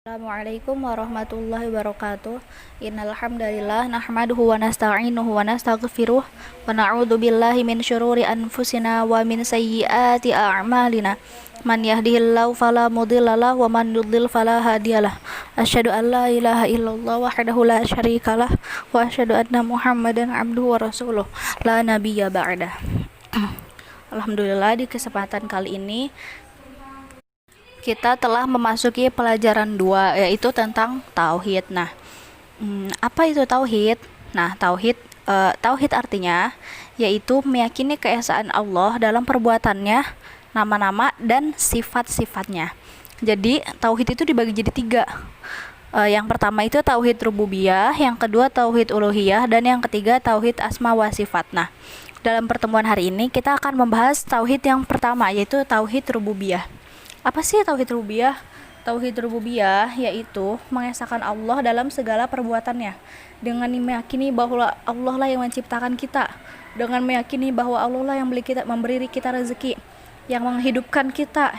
Assalamualaikum warahmatullahi wabarakatuh. Innal hamdalillah nahmaduhu wa nasta'inuhu wa nastaghfiruh wa na'udzu billahi min syururi anfusina wa min sayyiati a'malina. Man yahdihillahu fala mudhillalah wa man yudlil fala hadiyalah. Asyhadu an la ilaha illallah wahdahu la syarikalah wa asyhadu anna Muhammadan abduhu wa rasuluh la nabiyya ba'dah. Alhamdulillah, di kesempatan kali ini kita telah memasuki pelajaran 2, yaitu tentang tauhid. Nah, apa itu tauhid? Nah, tauhid artinya yaitu meyakini keesaan Allah dalam perbuatannya, nama-nama dan sifat-sifatnya. Jadi tauhid itu dibagi jadi 3. Yang pertama itu tauhid rububiyah, yang kedua tauhid uluhiyah, dan yang ketiga tauhid asma wa sifat. Nah, dalam pertemuan hari ini kita akan membahas tauhid yang pertama, yaitu tauhid rububiyah. Apa sih tauhid rububiyah? Tauhid rububiyah yaitu mengesahkan Allah dalam segala perbuatannya, dengan meyakini bahwa Allah lah yang menciptakan kita, dengan meyakini bahwa Allah lah yang memberi kita rezeki, yang menghidupkan kita,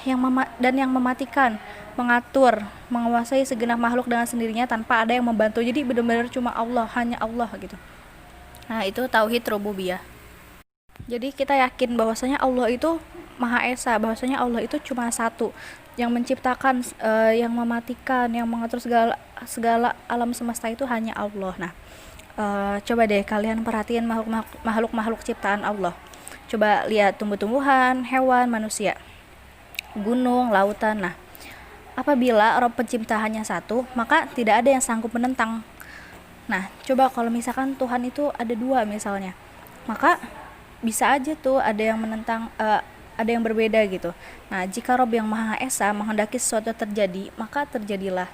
dan yang mematikan, mengatur, menguasai segenap makhluk dengan sendirinya tanpa ada yang membantu. Jadi benar-benar cuma Allah, hanya Allah gitu. Nah, itu tauhid rububiyah. Jadi kita yakin bahwasanya Allah itu Maha Esa, bahwasanya Allah itu cuma satu, yang menciptakan, yang mematikan, yang mengatur segala alam semesta itu hanya Allah. Nah, coba deh kalian perhatiin makhluk-makhluk ciptaan Allah. Coba lihat tumbuh-tumbuhan, hewan, manusia, gunung, lautan. Nah, apabila Rabb pencipta hanya satu, maka tidak ada yang sanggup menentang. Nah, coba kalau misalkan Tuhan itu ada 2 misalnya, maka bisa aja tuh ada yang menentang, ada yang berbeda gitu. Nah, jika Rob yang Maha Esa menghendaki sesuatu terjadi, maka terjadilah.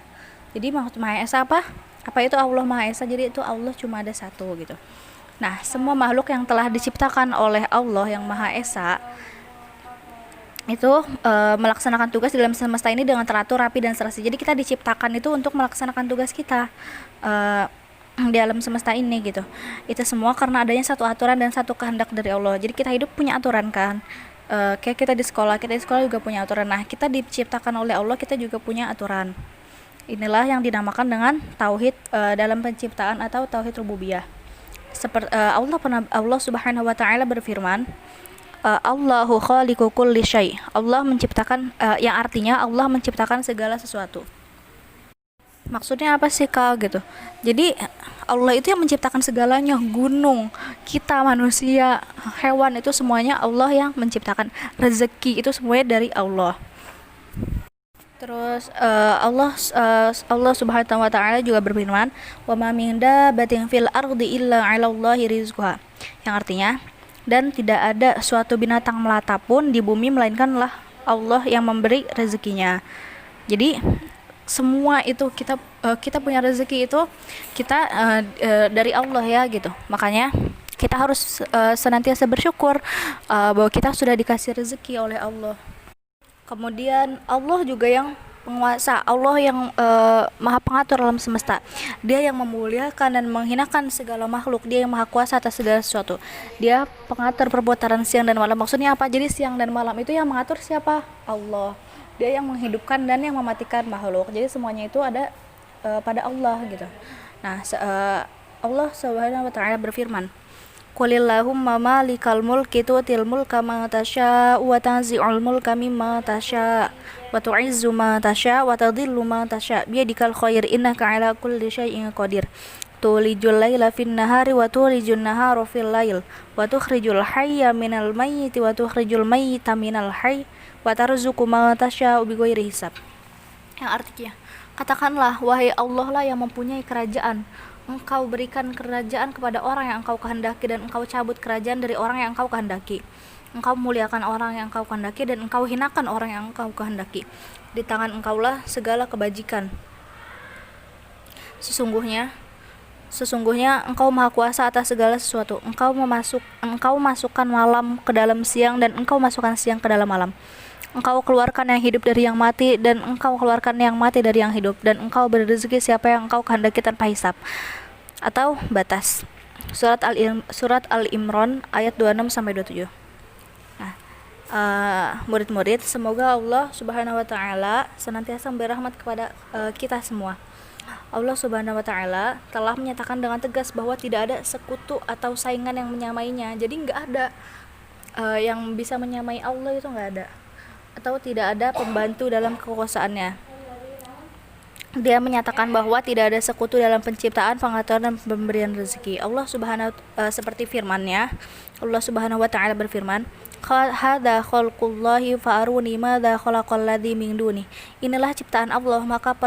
Jadi maksud Maha Esa apa? Apa itu Allah Maha Esa? Jadi itu Allah cuma ada satu gitu. Nah, semua makhluk yang telah diciptakan oleh Allah yang Maha Esa itu melaksanakan tugas di dalam semesta ini dengan teratur, rapi, dan serasi. Jadi kita diciptakan itu untuk melaksanakan tugas kita di alam semesta ini gitu. Itu semua karena adanya satu aturan dan satu kehendak dari Allah. Jadi kita hidup punya aturan kan. Kayak kita di sekolah juga punya aturan. Nah, kita diciptakan oleh Allah, kita juga punya aturan. Inilah yang dinamakan dengan tauhid dalam penciptaan atau tauhid rububiyah. Seperti Allah Subhanahu wa taala berfirman, Allahu khaliqu kulli syai. Allah menciptakan, yang artinya Allah menciptakan segala sesuatu. Maksudnya apa sih Kak gitu? Jadi Allah itu yang menciptakan segalanya, gunung, kita manusia, hewan, itu semuanya Allah yang menciptakan. Rezeki itu semuanya dari Allah. Terus Allah Subhanahu wa taala juga berfirman, "Wa ma min dabbatin fil ardi illa 'alallahi rizquha." Yang artinya, dan tidak ada suatu binatang melata pun di bumi melainkanlah Allah yang memberi rezekinya. Jadi semua itu kita punya rezeki itu kita dari Allah ya gitu. Makanya kita harus senantiasa bersyukur bahwa kita sudah dikasih rezeki oleh Allah. Kemudian Allah juga yang penguasa, Allah yang maha pengatur alam semesta. Dia yang memuliakan dan menghinakan segala makhluk. Dia yang maha kuasa atas segala sesuatu. Dia pengatur perputaran siang dan malam. Maksudnya apa? Jadi siang dan malam itu yang mengatur siapa? Allah. Dia yang menghidupkan dan yang mematikan makhluk. Jadi semuanya itu ada pada Allah gitu. Nah, Allah Subhanahu wa taala berfirman, Qulillahumma malikal mulki tu'til mulka ma tasya wa tanzi'ul mulka mimma tasya wa tu'izzu ma tasya wa tadhillu ma tasya biyadikal khair innaka ala kulli syai'in qadir. Tulijul laila fin nahari wa tulijun nahara fil lail wa tukhrijul hayya minal mayyiti wa tukhrijul mayyita minal hayy wa tarzuqu ma tasya'u bighairi hisab. Yang artinya, katakanlah wahai Allah lah yang mempunyai kerajaan. Engkau berikan kerajaan kepada orang yang engkau kehendaki dan engkau cabut kerajaan dari orang yang engkau kehendaki. Engkau muliakan orang yang engkau kehendaki dan engkau hinakan orang yang engkau kehendaki. Di tangan engkaulah segala kebajikan. Sesungguhnya engkau maha kuasa atas segala sesuatu. Engkau masukkan malam ke dalam siang dan engkau masukkan siang ke dalam malam. Engkau keluarkan yang hidup dari yang mati dan engkau keluarkan yang mati dari yang hidup, dan engkau beri rezeki siapa yang engkau kehendaki tanpa hisab atau batas. Surat Al-Imran ayat 26 sampai 27. Nah, murid-murid, semoga Allah Subhanahu wa taala senantiasa memberi rahmat kepada kita semua. Allah Subhanahu wa taala telah menyatakan dengan tegas bahwa tidak ada sekutu atau saingan yang menyamainya. Jadi nggak ada yang bisa menyamai Allah, itu nggak ada, atau tidak ada pembantu dalam kekuasaannya. Dia menyatakan bahwa tidak ada sekutu dalam penciptaan, pengaturan, dan pemberian rezeki. Allah Subhanahu seperti firman-Nya, Allah Subhanahu wa taala berfirman, "Hadza khalqullahi fa'aruni madza khalaqal ladzi min duni." Inilah ciptaan Allah, maka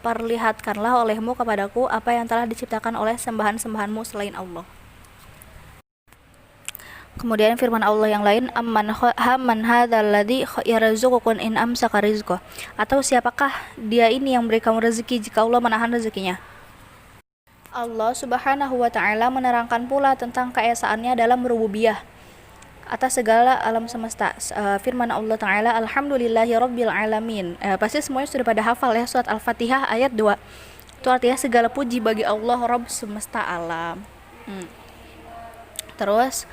perlihatkanlah olehmu kepadaku apa yang telah diciptakan oleh sembahan-sembahanmu selain Allah. Kemudian firman Allah yang lain, amman hadzal ladzi yarzuqukum in amsaka rizqah. Atau siapakah dia ini yang memberi kamu rezeki jika Allah menahan rezekinya? Allah Subhanahu wa taala menerangkan pula tentang keesaannya dalam rububiyah atas segala alam semesta. Firman Allah taala, alhamdulillahirabbil alamin. Pasti semuanya sudah pada hafal ya surat Al-Fatihah ayat 2. Itu artinya segala puji bagi Allah Rabb semesta alam. Terus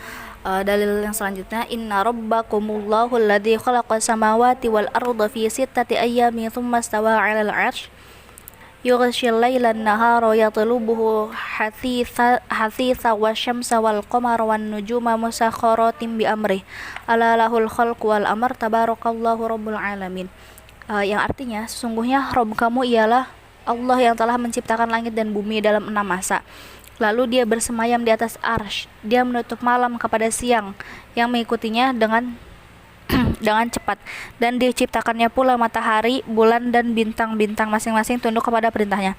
dalil yang selanjutnya, inna rabbakumullahu alladzi khalaqas samawati wal arda fi sittati ayyamin tsumma stawa 'alal 'arsy yughshil laila an-nahara yatlubuhu hathitha wasyamsa wal qamara wan nujuma musakhkharatin bi amrih ala lahul khalqu wal amr tabarakallahu rabbul alamin. Yang artinya sesungguhnya Rabb kamu ialah Allah yang telah menciptakan langit dan bumi dalam 6 masa. Lalu dia bersemayam di atas arsy. Dia menutup malam kepada siang yang mengikutinya dengan dengan cepat. Dan diciptakannya pula matahari, bulan, dan bintang-bintang masing-masing tunduk kepada perintahnya.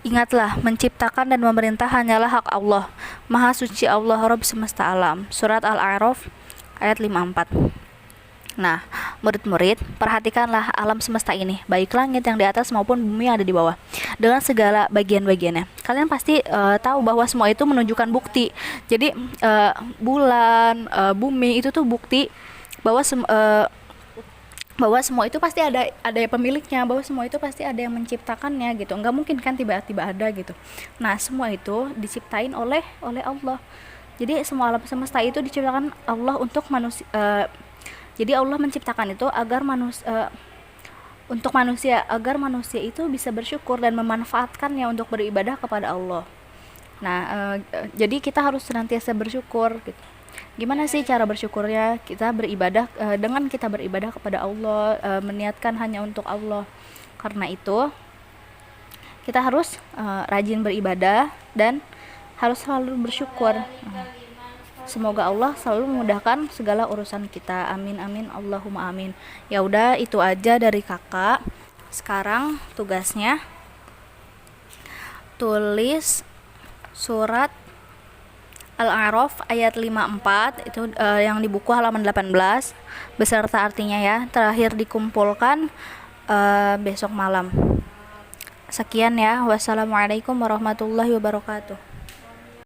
Ingatlah, menciptakan dan memerintah hanyalah hak Allah. Maha suci Allah Rabb semesta alam. Surat Al-A'raf ayat 54. Nah, murid-murid, perhatikanlah alam semesta ini, baik langit yang di atas maupun bumi yang ada di bawah, dengan segala bagian-bagiannya. Kalian pasti tahu bahwa semua itu menunjukkan bukti. Jadi bulan, bumi itu tuh bukti bahwa bahwa semua itu pasti ada pemiliknya, bahwa semua itu pasti ada yang menciptakannya gitu. Nggak mungkin kan tiba-tiba ada gitu. Nah, semua itu diciptain oleh Allah. Jadi semua alam semesta itu diciptakan Allah untuk manusia. Jadi Allah menciptakan itu agar untuk manusia, agar manusia itu bisa bersyukur dan memanfaatkannya untuk beribadah kepada Allah. Nah, jadi kita harus senantiasa bersyukur gitu. Gimana sih cara bersyukurnya? Kita beribadah dengan kita beribadah kepada Allah, meniatkan hanya untuk Allah. Karena itu kita harus rajin beribadah dan harus selalu bersyukur. Semoga Allah selalu memudahkan segala urusan kita. Amin amin Allahumma amin. Ya udah, itu aja dari kakak. Sekarang tugasnya tulis surat Al-A'raf ayat 54 itu yang di buku halaman 18 beserta artinya ya. Terakhir dikumpulkan besok malam. Sekian ya. Wassalamualaikum warahmatullahi wabarakatuh.